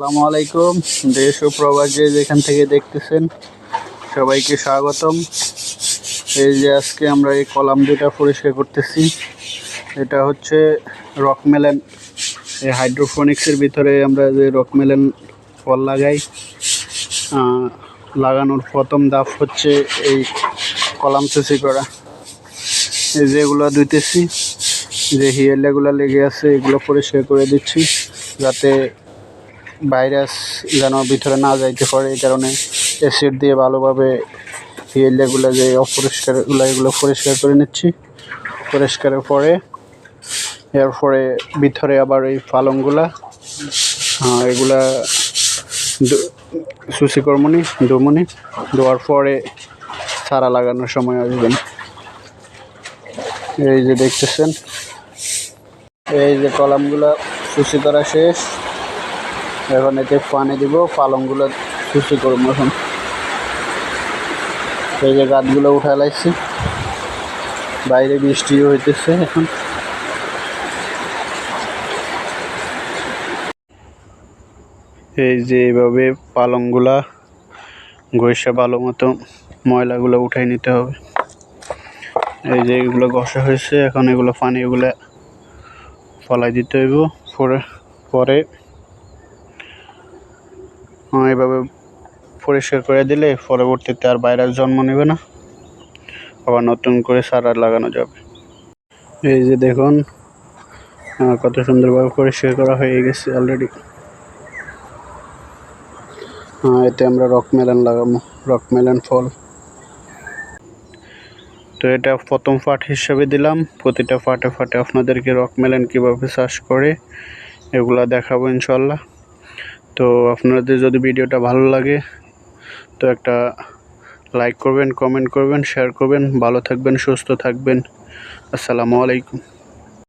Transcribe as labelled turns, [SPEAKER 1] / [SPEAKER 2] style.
[SPEAKER 1] আসসালামু আলাইকুম। দেশ ও প্রবাসে যেখান থেকে দেখতেছেন সবাইকে স্বাগতম। এই যে আজকে আমরা এই কলাম দুটা পরিষ্কার করতেছি। এটা হচ্ছে রকমেলেন। এই হাইড্রোফোনিক্সের ভিতরে আমরা যে রকমেলেন ফল লাগাই, লাগানোর প্রথম ধাপ হচ্ছে এই কলাম চুচি করা। এই যেগুলো ধুইতেছি, যে হিয়ারগুলো লেগে আছে এগুলো পরিষ্কার করে দিচ্ছি, যাতে ভাইরাস যেন ভিতরে না যাইতে পারে। এই কারণে অ্যাসিড দিয়ে ভালোভাবে হিয়ারগুলো যে অপরিষ্কারগুলো এগুলো পরিষ্কার করে নিচ্ছি। পরিষ্কারের পরে এরপরে ভিতরে আবার এই পালংগুলা এগুলা সুসি কর্মনি ধুমনি ধোয়ার পরে চারা লাগানোর সময় আসবেন। এই যে দেখতেছেন, এই যে কলামগুলা সুসি করা শেষ। এখন এতে পানি দিব, পালংগুলো সুসি করবো। এখন এই যে গাছগুলো উঠে লাইছি, বাইরে বৃষ্টিও হইতেছে। এখন এই যে এইভাবে পালংগুলা ঘষে ভালো মতো ময়লাগুলো উঠাই নিতে হবে। এই যে এগুলো ঘষা হয়েছে, এখন এগুলো পানি এগুলো ফলাই দিতে হইব। পরে এইভাবে পরিষ্কার করে দিলে পরবর্তীতে আর ভাইরাস জন্ম নেবে না, আবার নতুন করে চারা লাগানো যাবে। এই যে দেখুন কত সুন্দরভাবে পরিষ্কার করা হয়ে গেছে অলরেডি। এতে আমরা রকমেলন লাগাবো, রকমেলন ফল। তো এটা প্রথম পার্ট হিসেবে দিলাম। প্রতিটা পার্টে পার্টে আপনাদেরকে রকমেলন কীভাবে চাষ করে এগুলা দেখাবো ইনশাল্লাহ। তো আপনাদের যদি ভিডিওটা ভালো লাগে তো একটা লাইক করবেন, কমেন্ট করবেন, শেয়ার করবেন। ভালো থাকবেন, সুস্থ থাকবেন। আসসালামু আলাইকুম।